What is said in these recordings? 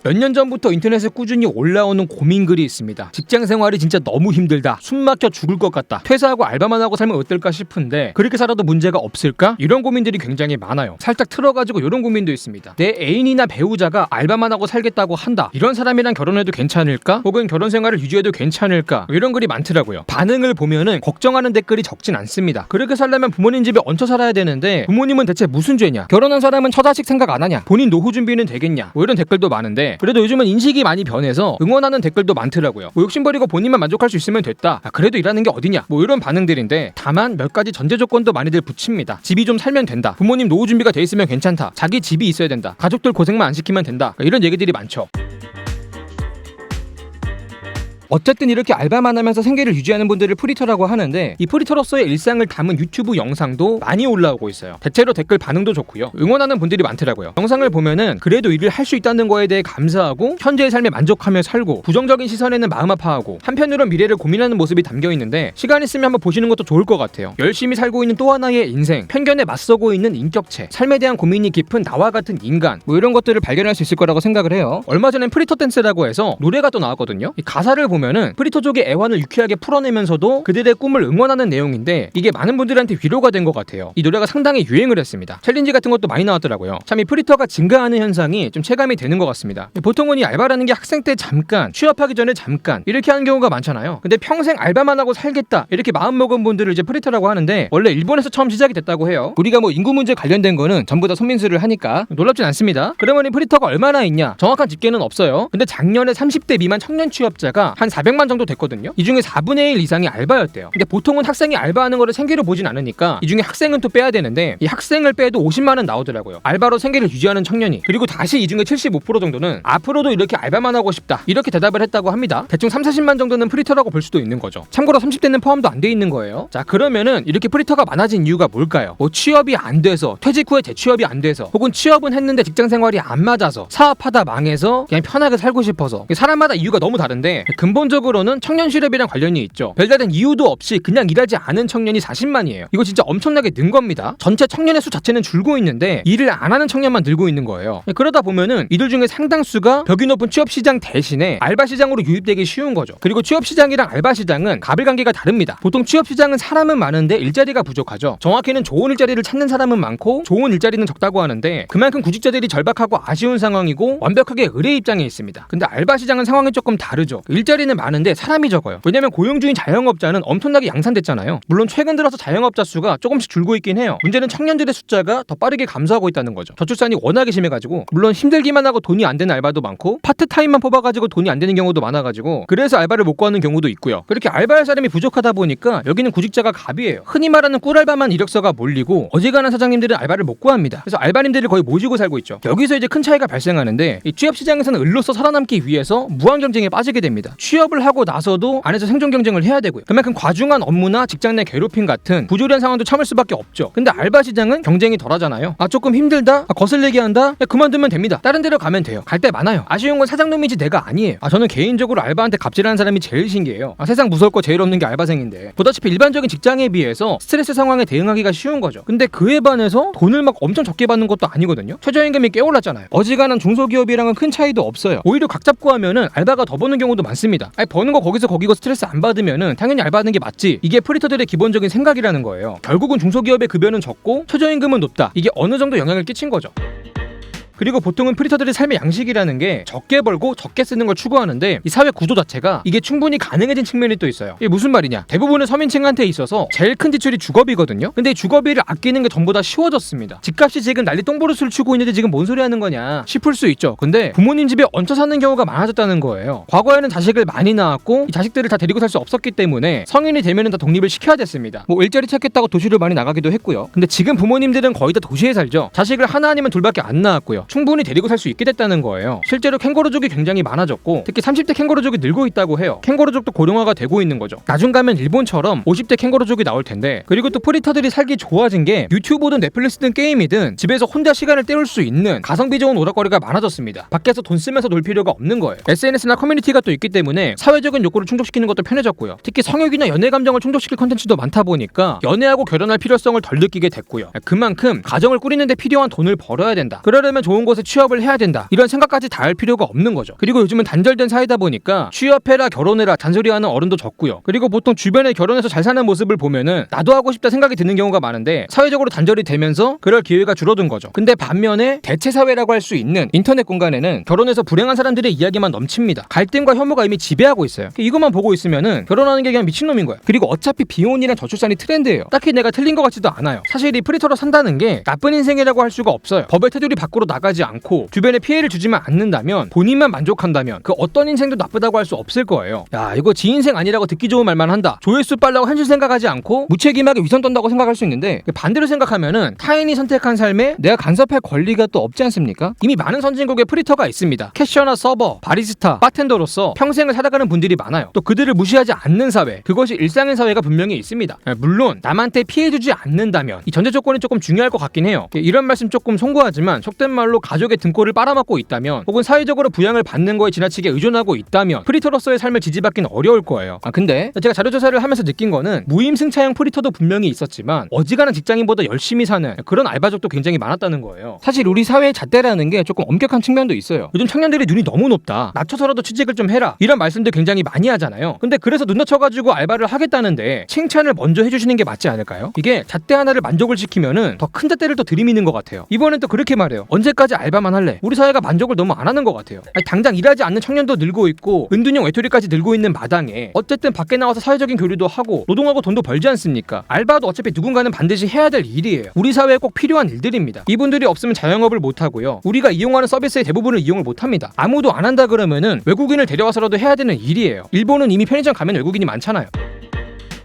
몇 년 전부터 인터넷에 꾸준히 올라오는 고민글이 있습니다. 직장 생활이 진짜 너무 힘들다. 숨 막혀 죽을 것 같다. 퇴사하고 알바만 하고 살면 어떨까 싶은데 그렇게 살아도 문제가 없을까? 이런 고민들이 굉장히 많아요. 살짝 틀어가지고 이런 고민도 있습니다. 내 애인이나 배우자가 알바만 하고 살겠다고 한다. 이런 사람이랑 결혼해도 괜찮을까? 혹은 결혼 생활을 유지해도 괜찮을까? 이런 글이 많더라고요. 반응을 보면은 걱정하는 댓글이 적진 않습니다. 그렇게 살려면 부모님 집에 얹혀 살아야 되는데 부모님은 대체 무슨 죄냐? 결혼한 사람은 처자식 생각 안 하냐? 본인 노후 준비는 되겠냐? 뭐 이런 댓글도 많은데 그래도 요즘은 인식이 많이 변해서 응원하는 댓글도 많더라고요. 뭐 욕심버리고 본인만 만족할 수 있으면 됐다. 그래도 일하는 게 어디냐? 뭐 이런 반응들인데 다만 몇 가지 전제 조건도 많이들 붙입니다. 집이 좀 살면 된다. 부모님 노후 준비가 돼 있으면 괜찮다. 자기 집이 있어야 된다. 가족들 고생만 안 시키면 된다. 이런 얘기들이 많죠. 어쨌든 이렇게 알바만 하면서 생계를 유지하는 분들을 프리터라고 하는데 이 프리터로서의 일상을 담은 유튜브 영상도 많이 올라오고 있어요. 대체로 댓글 반응도 좋고요. 응원하는 분들이 많더라고요. 영상을 보면은 그래도 일을 할 수 있다는 거에 대해 감사하고 현재의 삶에 만족하며 살고 부정적인 시선에는 마음 아파하고 한편으론 미래를 고민하는 모습이 담겨 있는데 시간 있으면 한번 보시는 것도 좋을 것 같아요. 열심히 살고 있는 또 하나의 인생, 편견에 맞서고 있는 인격체, 삶에 대한 고민이 깊은 나와 같은 인간 뭐 이런 것들을 발견할 수 있을 거라고 생각을 해요. 얼마 전엔 프리터 댄스라고 해서 노래가 또 나왔거든요. 이 가사를 보면은 프리터족의 애환을 유쾌하게 풀어내면서도 그들의 꿈을 응원하는 내용인데 이게 많은 분들한테 위로가 된 것 같아요. 이 노래가 상당히 유행을 했습니다. 챌린지 같은 것도 많이 나왔더라고요. 참 이 프리터가 증가하는 현상이 좀 체감이 되는 것 같습니다. 보통은 이 알바라는 게 학생 때 잠깐, 취업하기 전에 잠깐 이렇게 하는 경우가 많잖아요. 근데 평생 알바만 하고 살겠다 이렇게 마음먹은 분들을 이제 프리터라고 하는데 원래 일본에서 처음 시작이 됐다고 해요. 우리가 뭐 인구 문제 관련된 거는 전부 다 손민수를 하니까 놀랍진 않습니다. 그러면 이 프리터가 얼마나 있냐? 정확한 집계는 없어요. 근데 작년에 30대 미만 청년 취업자가 한 400만 정도 됐거든요. 이 중에 4분의 1 이상이 알바였대요. 근데 보통은 학생이 알바하는 거를 생계로 보진 않으니까 이 중에 학생은 또 빼야 되는데 이 학생을 빼도 50만 원 나오더라고요. 알바로 생계를 유지하는 청년이. 그리고 다시 이 중에 75% 정도는 앞으로도 이렇게 알바만 하고 싶다. 이렇게 대답을 했다고 합니다. 대충 30-40만 정도는 프리터라고 볼 수도 있는 거죠. 참고로 30대는 포함도 안 돼 있는 거예요. 자, 그러면은 이렇게 프리터가 많아진 이유가 뭘까요? 뭐 취업이 안 돼서, 퇴직 후에 재취업이 안 돼서, 혹은 취업은 했는데 직장 생활이 안 맞아서, 사업하다 망해서 그냥 편하게 살고 싶어서. 사람마다 이유가 너무 다른데 근본적으로는 청년 실업이랑 관련이 있죠. 별다른 이유도 없이 그냥 일하지 않은 청년이 40만이에요. 이거 진짜 엄청나게 는 겁니다. 전체 청년의 수 자체는 줄고 있는데 일을 안 하는 청년만 늘고 있는 거예요. 그러다 보면은 이들 중에 상당수가 벽이 높은 취업 시장 대신에 알바 시장으로 유입되기 쉬운 거죠. 그리고 취업 시장이랑 알바 시장은 가불관계가 다릅니다. 보통 취업 시장은 사람은 많은데 일자리가 부족하죠. 정확히는 좋은 일자리를 찾는 사람은 많고 좋은 일자리는 적다고 하는데 그만큼 구직자들이 절박하고 아쉬운 상황이고 완벽하게 의뢰 입장에 있습니다. 근데 알바 시장은 상황이 조금 다르죠. 일자리는 많은데 사람이 적어요. 왜냐면 고용주인 자영업자는 엄청나게 양산됐잖아요. 물론 최근 들어서 자영업자 수가 조금씩 줄고 있긴 해요. 문제는 청년들의 숫자가 더 빠르게 감소하고 있다는 거죠. 저출산이 워낙에 심해가지고 물론 힘들기만 하고 돈이 안 되는 알바도 많고 파트타임만 뽑아가지고 돈이 안 되는 경우도 많아가지고 그래서 알바를 못 구하는 경우도 있고요. 그렇게 알바할 사람이 부족하다 보니까 여기는 구직자가 갑이에요. 흔히 말하는 꿀알바만 이력서가 몰리고 어지간한 사장님들은 알바를 못 구합니다. 그래서 알바님들을 거의 모시고 살고 있죠. 여기서 이제 큰 차이가 발생하는데 이 취업 시장에서는 을로서 살아남기 위해서 무한 경쟁에 빠지게 됩니다. 취업을 하고 나서도 안에서 생존 경쟁을 해야 되고요. 그만큼 과중한 업무나 직장 내 괴롭힘 같은 부조리한 상황도 참을 수밖에 없죠. 근데 알바 시장은 경쟁이 덜하잖아요. 조금 힘들다? 거슬리게 한다? 그만두면 됩니다. 다른 데로 가면 돼요. 갈 데 많아요. 아쉬운 건 사장놈이지 내가 아니에요. 저는 개인적으로 알바한테 갑질하는 사람이 제일 신기해요. 세상 무서울 거 제일 없는 게 알바생인데 보다시피 일반적인 직장에 비해서 스트레스 상황에 대응하기가 쉬운 거죠. 근데 그에 반해서 돈을 막 엄청 적게 받는 것도 아니거든요. 최저임금이 꽤 올랐잖아요. 어지간한 중소기업이랑은 큰 차이도 없어요. 오히려 각 잡고 하면은 알바가 더 버는 경우도 많습니다. 버는 거 거기서 거기고 스트레스 안 받으면은 당연히 알바하는 게 맞지. 이게 프리터들의 기본적인 생각이라는 거예요. 결국은 중소기업의 급여는 적고 최저임금은 높다. 이게 어느 정도 영향을 끼친 거죠. 그리고 보통은 프리터들의 삶의 양식이라는 게 적게 벌고 적게 쓰는 걸 추구하는데 이 사회 구조 자체가 이게 충분히 가능해진 측면이 또 있어요. 이게 무슨 말이냐? 대부분의 서민층한테 있어서 제일 큰 지출이 주거비거든요. 근데 이 주거비를 아끼는 게 전보다 쉬워졌습니다. 집값이 지금 난리 똥보르스를 추고 있는데 지금 뭔 소리 하는 거냐 싶을 수 있죠. 근데 부모님 집에 얹혀 사는 경우가 많아졌다는 거예요. 과거에는 자식을 많이 낳았고 이 자식들을 다 데리고 살 수 없었기 때문에 성인이 되면은 다 독립을 시켜야 됐습니다. 뭐 일자리 찾겠다고 도시를 많이 나가기도 했고요. 근데 지금 부모님들은 거의 다 도시에 살죠. 자식을 하나 아니면 둘밖에 안 낳았고요. 충분히 데리고 살 수 있게 됐다는 거예요. 실제로 캥거루족이 굉장히 많아졌고 특히 30대 캥거루족이 늘고 있다고 해요. 캥거루족도 고령화가 되고 있는 거죠. 나중 가면 일본처럼 50대 캥거루족이 나올 텐데 그리고 또 프리터들이 살기 좋아진 게 유튜브든 넷플릭스든 게임이든 집에서 혼자 시간을 때울 수 있는 가성비 좋은 오락거리가 많아졌습니다. 밖에서 돈 쓰면서 놀 필요가 없는 거예요. SNS나 커뮤니티가 또 있기 때문에 사회적인 욕구를 충족시키는 것도 편해졌고요. 특히 성욕이나 연애 감정을 충족시킬 콘텐츠도 많다 보니까 연애하고 결혼할 필요성을 덜 느끼게 됐고요. 그만큼 가정을 꾸리는 데 필요한 돈을 벌어야 된다. 그러려면 좋은 좋은 곳에 취업을 해야 된다 이런 생각까지 다 할 필요가 없는 거죠. 그리고 요즘은 단절된 사회다 보니까 취업해라 결혼해라 잔소리하는 어른도 적고요. 그리고 보통 주변에 결혼해서 잘 사는 모습을 보면은 나도 하고 싶다 생각이 드는 경우가 많은데 사회적으로 단절이 되면서 그럴 기회가 줄어든 거죠. 근데 반면에 대체 사회라고 할 수 있는 인터넷 공간에는 결혼해서 불행한 사람들의 이야기만 넘칩니다. 갈등과 혐오가 이미 지배하고 있어요. 이것만 보고 있으면은 결혼하는 게 그냥 미친놈인 거야. 그리고 어차피 비혼이랑 저출산이 트렌드예요. 딱히 내가 틀린 것 같지도 않아요. 사실 이 프리터로 산다는 게 나쁜 인생이라고 할 수가 없어요. 법의 테두리 밖으로 나가지 않고 주변에 피해를 주지만 않는다면, 본인만 만족한다면 그 어떤 인생도 나쁘다고 할 수 없을 거예요. 야, 이거 지 인생 아니라고 듣기 좋은 말만 한다. 조회수 빨라고 현실 생각하지 않고 무책임하게 위선 떤다고 생각할 수 있는데, 반대로 생각하면은 타인이 선택한 삶에 내가 간섭할 권리가 또 없지 않습니까? 이미 많은 선진국에 프리터가 있습니다. 캐셔나 서버, 바리스타, 바텐더로서 평생을 살아가는 분들이 많아요. 또 그들을 무시하지 않는 사회, 그것이 일상인 사회가 분명히 있습니다. 물론 남한테 피해주지 않는다면, 이 전제 조건이 조금 중요할 것 같긴 해요. 이런 말씀 조금 송구하지만 속된 말로 가족의 등골을 빨아먹고 있다면, 혹은 사회적으로 부양을 받는 거에 지나치게 의존하고 있다면 프리터로서의 삶을 지지받기는 어려울 거예요. 근데 제가 자료조사를 하면서 느낀 거는 무임승차형 프리터도 분명히 있었지만 어지간한 직장인보다 열심히 사는 그런 알바족도 굉장히 많았다는 거예요. 사실 우리 사회의 잣대라는 게 조금 엄격한 측면도 있어요. 요즘 청년들이 눈이 너무 높다, 낮춰서라도 취직을 좀 해라, 이런 말씀들 굉장히 많이 하잖아요. 근데 그래서 눈 낮춰가지고 알바를 하겠다는데 칭찬을 먼저 해주시는 게 맞지 않을까요? 이게 잣대 하나를 만족을 시키면은 더 큰 잣대를 또 들이미는 것 같아요. 이번엔 또 그렇게 말해요. 언제까지 알바만 할래? 우리 사회가 만족을 너무 안 하는 것 같아요. 당장 일하지 않는 청년도 늘고 있고 은둔형 외톨이까지 늘고 있는 마당에 어쨌든 밖에 나와서 사회적인 교류도 하고 노동하고 돈도 벌지 않습니까? 알바도 어차피 누군가는 반드시 해야 될 일이에요. 우리 사회에 꼭 필요한 일들입니다. 이분들이 없으면 자영업을 못 하고요. 우리가 이용하는 서비스의 대부분을 이용을 못 합니다. 아무도 안 한다 그러면은 외국인을 데려와서라도 해야 되는 일이에요. 일본은 이미 편의점 가면 외국인이 많잖아요.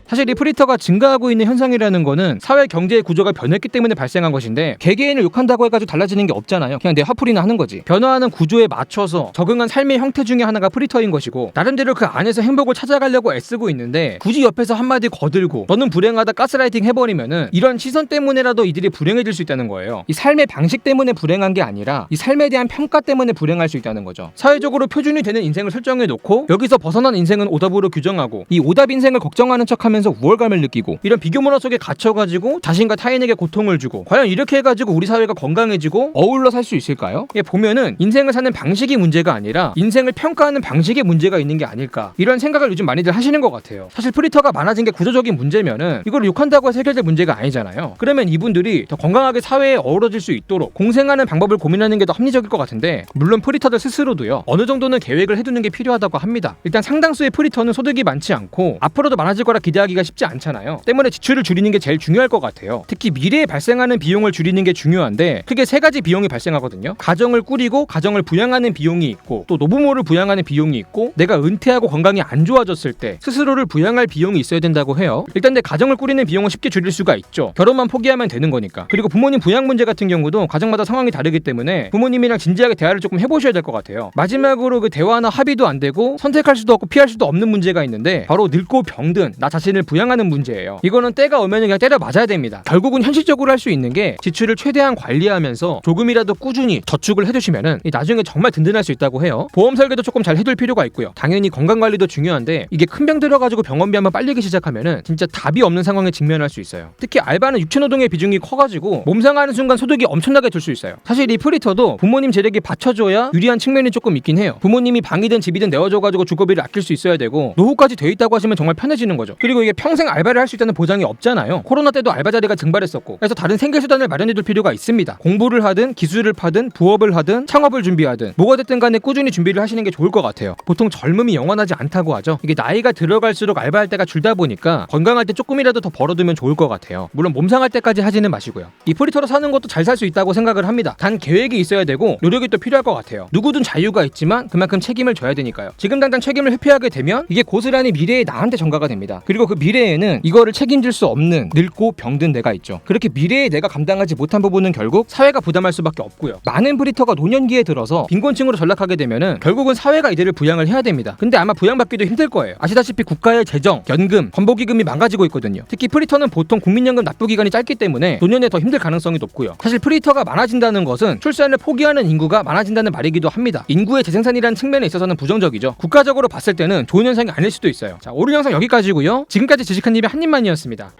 사실 이 프리터가 증가하고 있는 현상이라는 거는 사회 경제의 구조가 변했기 때문에 발생한 것인데, 개개인을 욕한다고 해가지고 달라지는 게 없잖아요. 그냥 내 화풀이나 하는 거지. 변화하는 구조에 맞춰서 적응한 삶의 형태 중에 하나가 프리터인 것이고, 나름대로 그 안에서 행복을 찾아가려고 애쓰고 있는데, 굳이 옆에서 한마디 거들고 너는 불행하다 가스라이팅 해버리면은 이런 시선 때문에라도 이들이 불행해질 수 있다는 거예요. 이 삶의 방식 때문에 불행한 게 아니라 이 삶에 대한 평가 때문에 불행할 수 있다는 거죠. 사회적으로 표준이 되는 인생을 설정해 놓고 여기서 벗어난 인생은 오답으로 규정하고, 이 오답 인생을 걱정하는 척하면서 우월감을 느끼고, 이런 비교 문화 속에 갇혀가지고 자신과 타인에게 고통을 주고, 과연 이렇게 해가지고 우리 사회가 건강해지고 어울러 살 수 있을까요? 보면은 인생을 사는 방식이 문제가 아니라 인생을 평가하는 방식에 문제가 있는 게 아닐까, 이런 생각을 요즘 많이들 하시는 것 같아요. 사실 프리터가 많아진 게 구조적인 문제면은 이걸 욕한다고 해서 해결될 문제가 아니잖아요. 그러면 이분들이 더 건강하게 사회에 어우러질 수 있도록 공생하는 방법을 고민하는 게 더 합리적일 것 같은데, 물론 프리터들 스스로도요, 어느 정도는 계획을 해두는 게 필요하다고 합니다. 일단 상당수의 프리터는 소득이 많지 않고 앞으로도 많아질 거라 기대하기가 쉽지 않잖아요. 때문에 지출을 줄이는 게 제일 중요할 것 같아요. 특히 미래에 발생하는 비용을 줄이는 게 중요한데, 크게 세 가지 비용이 발생하거든요. 가정을 꾸리고 가정을 부양하는 비용이 있고, 또 노부모를 부양하는 비용이 있고, 내가 은퇴하고 건강이 안 좋아졌을 때 스스로를 부양할 비용이 있어야 된다고 해요. 일단 내 가정을 꾸리는 비용은 쉽게 줄일 수가 있죠. 결혼만 포기하면 되는 거니까. 그리고 부모님 부양 문제 같은 경우도 가정마다 상황이 다르기 때문에 부모님이랑 진지하게 대화를 조금 해보셔야 될 것 같아요. 마지막으로 그 대화나 합의도 안 되고 선택할 수도 없고 피할 수도 없는 문제가 있는데, 바로 늙고 병든 나 자신을 부양하는 문제예요. 이거는 때가 오면 그냥 때려 맞아야 됩니다. 결국은 현실적으로 할 수 있는 게 지출을 최대한 관리하면서 조금이라도 꾸준히 저축을 해두시면은 나중에 정말 든든할 수 있다고 해요. 보험 설계도 조금 잘 해둘 필요가 있고요. 당연히 건강 관리도 중요한데, 이게 큰 병 들어가지고 병원비 한번 빨리기 시작하면은 진짜 답이 없는 상황에 직면할 수 있어요. 특히 알바는 육체노동의 비중이 커가지고 몸 상하는 순간 소득이 엄청나게 들 수 있어요. 사실 이 프리터도 부모님 재력이 받쳐줘야 유리한 측면이 조금 있긴 해요. 부모님이 방이든 집이든 내어줘가지고 주거비를 아낄 수 있어야 되고, 노후까지 돼 있다고 하시면 정말 편해지는 거죠. 그리고 이게 평생 알바를 할 수 있다는 보장이 없잖아요. 코로나 때도 알바 자리가 증발했었고, 그래서 다른 생계 수단을 마련해둘 필요가 있습니다. 공부를 하든 기술을 파든 부업을 하든 창업을 준비하든 뭐가 됐든 간에 꾸준히 준비를 하시는 게 좋을 것 같아요. 보통 젊음이 영원하지 않다고 하죠. 이게 나이가 들어갈수록 알바할 때가 줄다 보니까 건강할 때 조금이라도 더 벌어두면 좋을 것 같아요. 물론 몸 상할 때까지 하지는 마시고요. 이 프리터로 사는 것도 잘 살 수 있다고 생각을 합니다. 단 계획이 있어야 되고 노력이 또 필요할 것 같아요. 누구든 자유가 있지만 그만큼 책임을 져야 되니까요. 지금 당장 책임을 회피하게 되면 이게 고스란히 미래의 나한테 전가가 됩니다. 그리고 그 미래에는 이거를 책임질 수 없는 늙고 병든 내가 있죠. 그렇게 미래의 내가 감당하지 못한 부분은 결국 사회가 부담할 수밖에 없고요. 많은 프리터가 노년기에 들어서 빈곤층으로 전락하게 되면은 결국은 사회가 이들을 부양을 해야 됩니다. 근데 아마 부양받기도 힘들 거예요. 아시다시피 국가의 재정, 연금, 건보기금이 망가지고 있거든요. 특히 프리터는 보통 국민연금 납부 기간이 짧기 때문에 노년에 더 힘들 가능성이 높고요. 사실 프리터가 많아진다는 것은 출산을 포기하는 인구가 많아진다는 말이기도 합니다. 인구의 재생산이라는 측면에 있어서는 부정적이죠. 국가적으로 봤을 때는 좋은 현상이 아닐 수도 있어요. 자, 오늘 영상 여기까지고요. 지금까지 지식한입의 한입만이었습니다.